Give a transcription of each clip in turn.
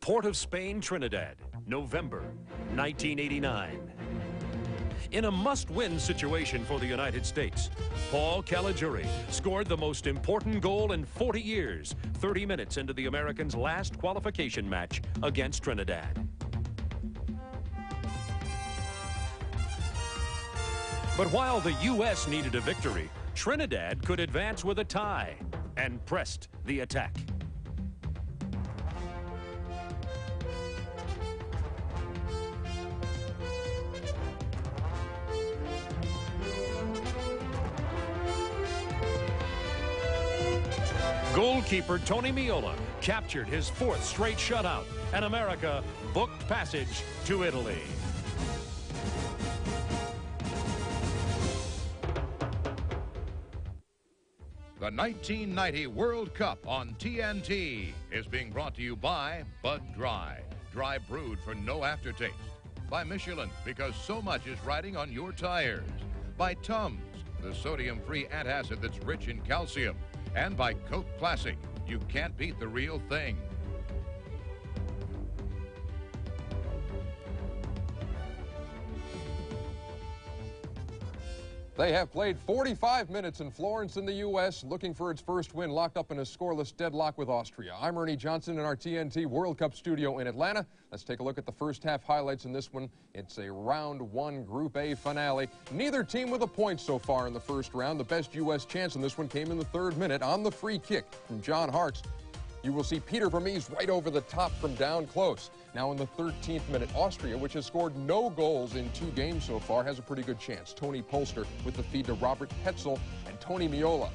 Port of Spain, Trinidad, November 1989. In a must-win situation for the United States, Paul Caligiuri scored the most important goal in 40 years, 30 minutes into the Americans' last qualification match against Trinidad. But while the U.S. needed a victory, Trinidad could advance with a tie and pressed the attack. Goalkeeper Tony Meola captured his 4th straight shutout, and America booked passage to Italy. The 1990 World Cup on TNT is being brought to you by Bud Dry, dry brewed for no aftertaste. By Michelin, because so much is riding on your tires. By Tums, the sodium-free antacid that's rich in calcium. And by Coke Classic, you can't beat the real thing. They have played 45 minutes in Florence in the U.S., looking for its first win, locked up in a scoreless deadlock with Austria. I'm Ernie Johnson in our TNT World Cup studio in Atlanta. Let's take a look at the first half highlights in this one. It's a round 1 Group A finale. Neither team with a point so far in the first round. The best U.S. chance in this one came in the 3rd minute on the free kick from John Hartz. You will see Peter Vermees right over the top from down close. Now in the 13th minute, Austria, which has scored no goals in 2 games so far, has a pretty good chance. Tony Polster with the feed to Robert Hetzel, and Tony Meola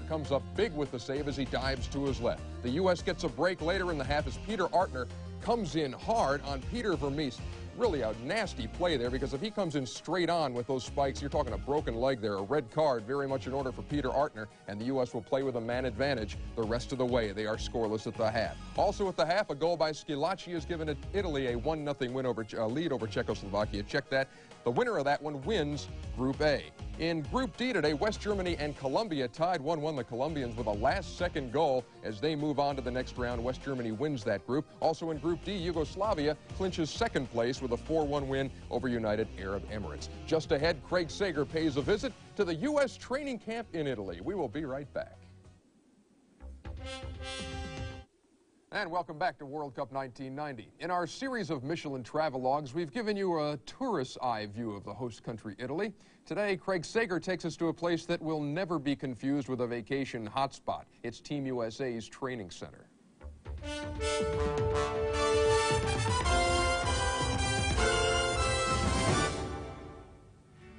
comes up big with the save as he dives to his left. The U.S. gets a break later in the half as Peter Artner comes in hard on Peter Vermees. Really a nasty play there, because if he comes in straight on with those spikes, you're talking a broken leg there, a red card very much in order for Peter Artner, and the U.S. will play with a man advantage the rest of the way. They are scoreless at the half. Also at the half, a goal by Schilacci has given Italy a 1-0 win lead over Czechoslovakia. Check that. The winner of that one wins Group A. In Group D today, West Germany and Colombia tied 1-1. The Colombians with a last-second goal as they move on to the next round. West Germany wins that group. Also in Group D, Yugoslavia clinches 2nd place with a 4-1 win over United Arab Emirates. Just ahead, Craig Sager pays a visit to the U.S. training camp in Italy. We will be right back. And welcome back to World Cup 1990. In our series of Michelin travelogues, we've given you a tourist's eye view of the host country, Italy. Today, Craig Sager takes us to a place that will never be confused with a vacation hotspot. It's Team USA's training center.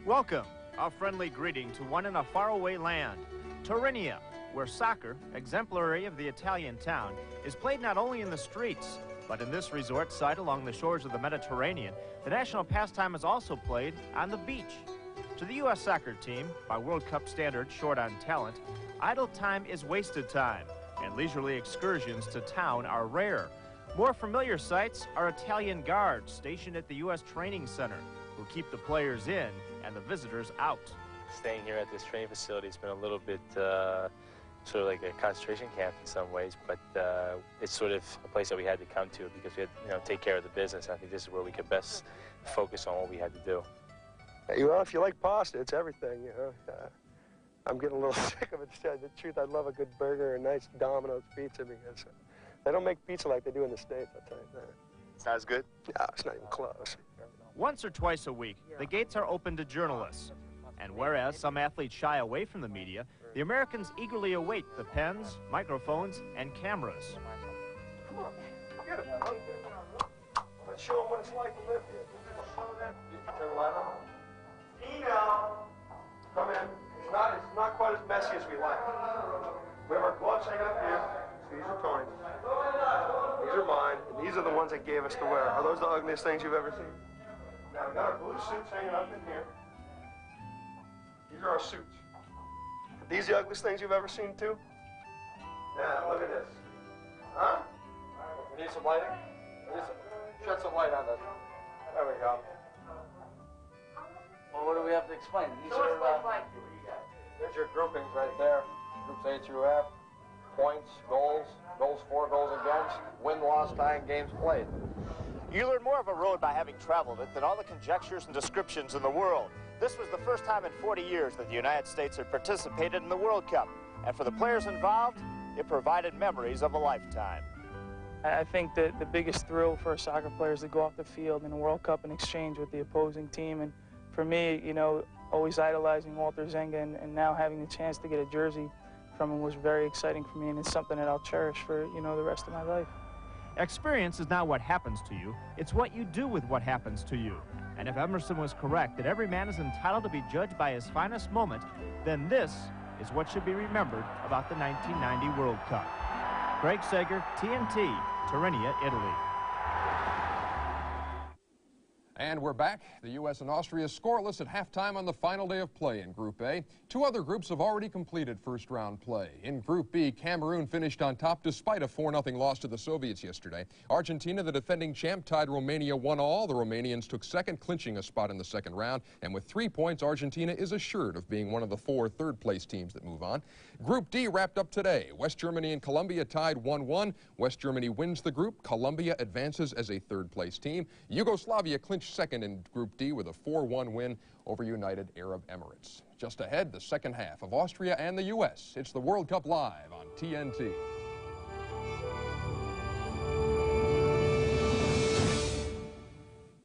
Welcome, a friendly greeting to one in a faraway land, Torinia, where soccer, exemplary of the Italian town, is played not only in the streets, but in this resort site along the shores of the Mediterranean, the national pastime is also played on the beach. To the U.S. soccer team, by World Cup standards short on talent, idle time is wasted time, and leisurely excursions to town are rare. More familiar sights are Italian guards stationed at the U.S. training center, who keep the players in and the visitors out. Staying here at this training facility has been a little bit sort of like a concentration camp in some ways, but it's sort of a place that we had to come to because we had to take care of the business. I think this is where we could best focus on what we had to do. Well, if you like pasta, it's everything, you know. I'm getting a little sick of it, to tell you the truth. I love a good burger, a nice Domino's pizza, because they don't make pizza like they do in the States, I'll tell you that. It's not as good? No, it's not even close. Once or twice a week, the gates are open to journalists. And whereas some athletes shy away from the media, the Americans eagerly await the pens, microphones, and cameras. Come on, get it, man. Let's show them what it's like to live here. Turn the light on. Email. Come in. It's not quite as messy as we like. We have our gloves hanging up here. So these are Tony's. These are mine, and these are the ones they gave us to wear. Are those the ugliest things you've ever seen? Now we've got our blue suits hanging up in here. These are our suits. Are these the ugliest things you've ever seen, too? Now, look at this. Huh? We need some lighting? Shed some light on this. There we go. Well, what do we have to explain? These are, there's your groupings right there. Groups A through F. points, goals for, goals against, win-loss, tying games played. You learn more of a road by having traveled it than all the conjectures and descriptions in the world. This was the first time in 40 years that the United States had participated in the World Cup. And for the players involved, it provided memories of a lifetime. I think that the biggest thrill for a soccer player is to go off the field in a World Cup and exchange with the opposing team. And for me, you know, always idolizing Walter Zenga and now having the chance to get a jersey from him was very exciting for me, and it's something that I'll cherish for, you know, the rest of my life. Experience is not what happens to you, it's what you do with what happens to you. And if Emerson was correct that every man is entitled to be judged by his finest moment, then this is what should be remembered about the 1990 World Cup. Greg Sager, TNT, Tirrenia, Italy. And we're back. The U.S. and Austria scoreless at halftime on the final day of play in Group A. Two other groups have already completed first-round play. In Group B, Cameroon finished on top despite a 4-0 loss to the Soviets yesterday. Argentina, the defending champ, tied Romania 1-1. The Romanians took second, clinching a spot in the second round. And with 3 points, Argentina is assured of being one of the 4 third-place teams that move on. Group D wrapped up today. West Germany and Colombia tied 1-1. West Germany wins the group. Colombia advances as a third-place team. Yugoslavia clinched second in Group D with a 4-1 win over United Arab Emirates. Just ahead, the second half of Austria and the U.S. It's the World Cup Live on TNT.